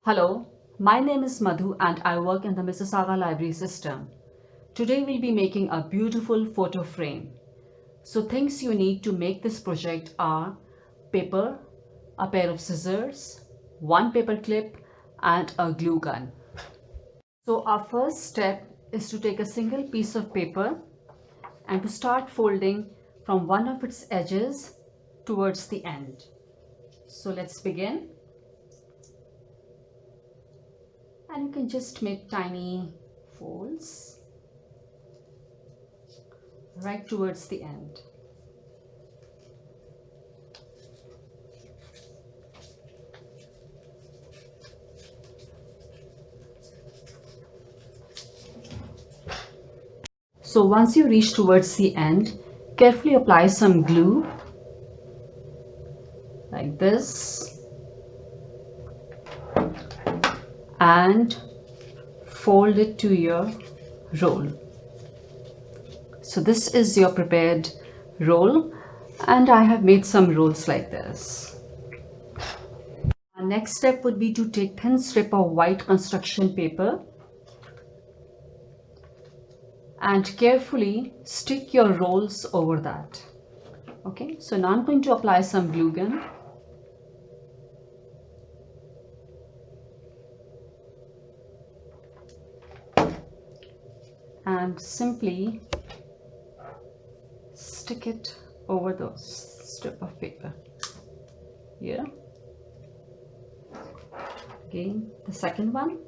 Hello, my name is Madhu and I work in the Mississauga library system. Today we'll be making a beautiful photo frame. So things you need to make this project are paper, a pair of scissors, one paper clip and a glue gun. So our first step is to take a single piece of paper and to start folding from one of its edges towards the end. So let's begin. And you can just make tiny folds right towards the end. So once you reach towards the end, carefully apply some glue like this and fold it to your roll. So this is your prepared roll and I have made some rolls like this. Our next step would be to take thin strip of white construction paper and carefully stick your rolls over that. Okay, so now I'm going to apply some glue gun. And simply stick it over the strip of paper. Here. Again, the second one.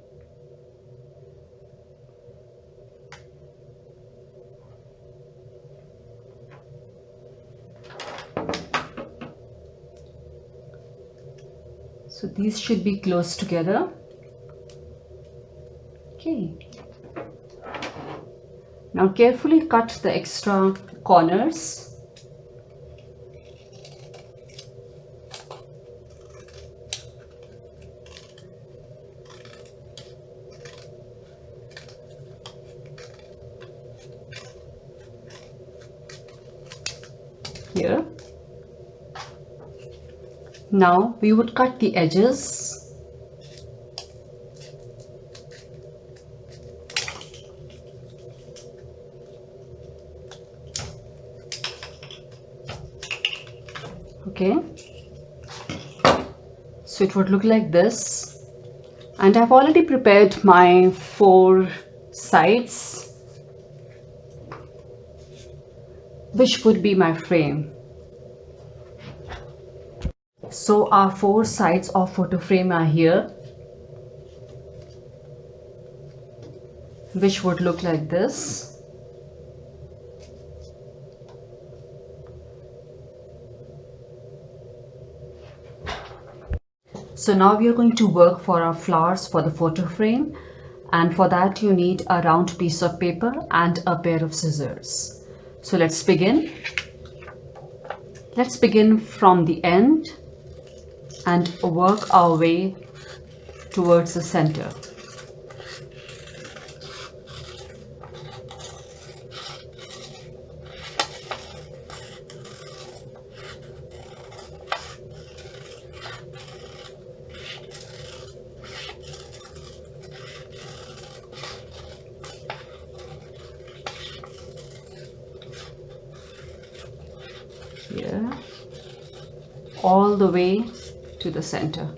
So these should be close together. Okay. Now carefully cut the extra corners. Here. Now we would cut the edges. Okay, so it would look like this, and I've already prepared my 4 sides, which would be my frame. So our 4 sides of photo frame are here, which would look like this. So now we are going to work for our flowers for the photo frame, and for that you need a round piece of paper and a pair of scissors. So let's begin. Let's begin from the end and work our way towards the center. Here, all the way to the center.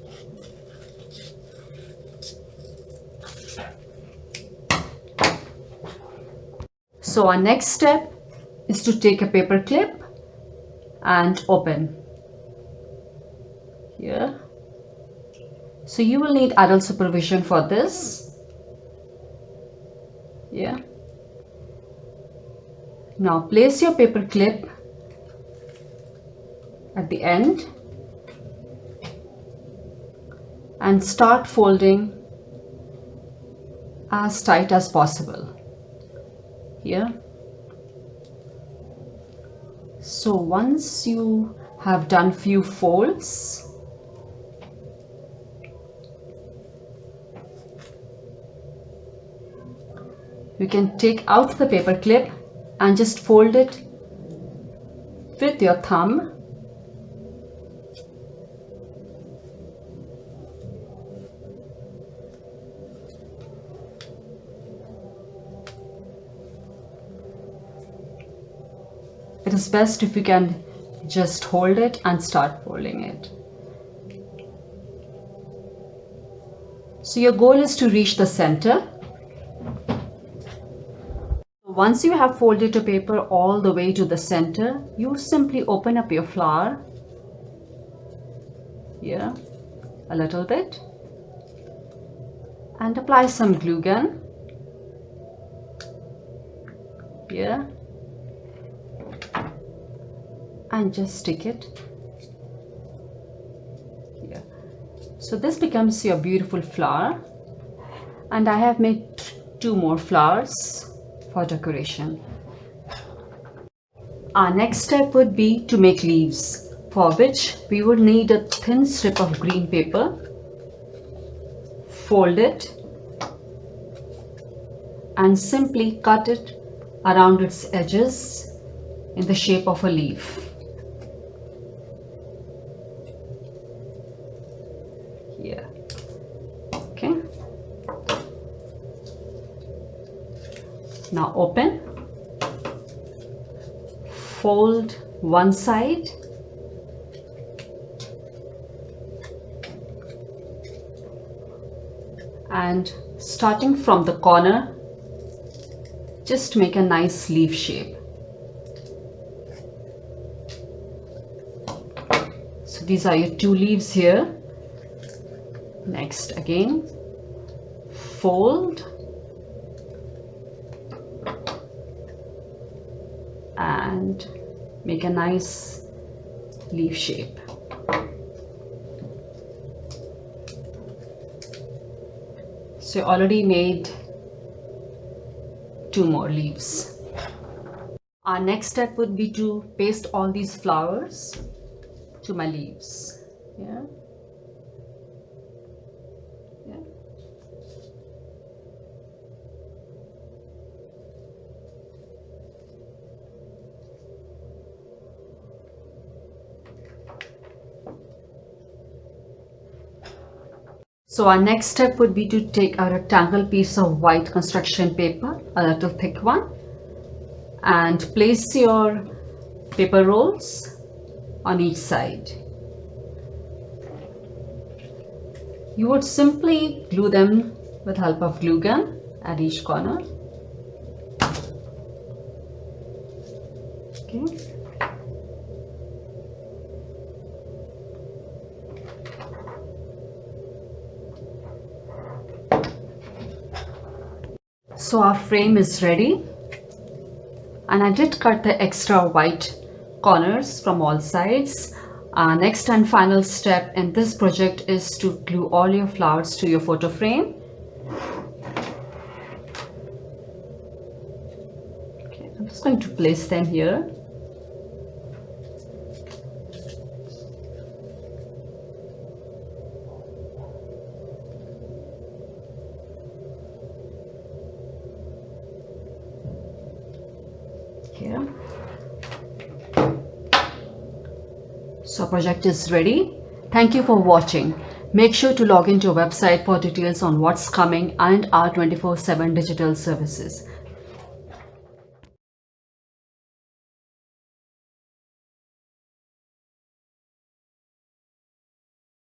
So our next step is to take a paper clip and open here. So you will need adult supervision for this. Yeah. Now place your paper clip at the end and start folding as tight as possible here. So once you have done few folds, you can take out the paper clip and just fold it with your thumb it is best if you can just hold it and start folding it. So your goal is to reach the center. Once you have folded your paper all the way to the center, you simply open up your flower here a little bit and apply some glue gun here and just stick it here. So this becomes your beautiful flower, and I have made 2 more flowers for decoration. Our next step would be to make leaves, for which we would need a thin strip of green paper. Fold it and simply cut it around its edges in the shape of a leaf. Here. Okay. Now open, fold one side, and starting from the corner, just make a nice leaf shape. So these are your 2 leaves here. Next, again, fold and make a nice leaf shape. So you already made 2 more leaves. Our next step would be to paste all these flowers to my leaves. Yeah. So our next step would be to take a rectangle piece of white construction paper, a little thick one, and place your paper rolls on each side. You would simply glue them with help of glue gun at each corner. Okay. So our frame is ready, and I did cut the extra white corners from all sides. Our next and final step in this project is to glue all your flowers to your photo frame. Okay, I'm just going to place them here. Here. So project is ready. Thank you for watching. Make sure to log into our website for details on what's coming and our 24/7 digital services.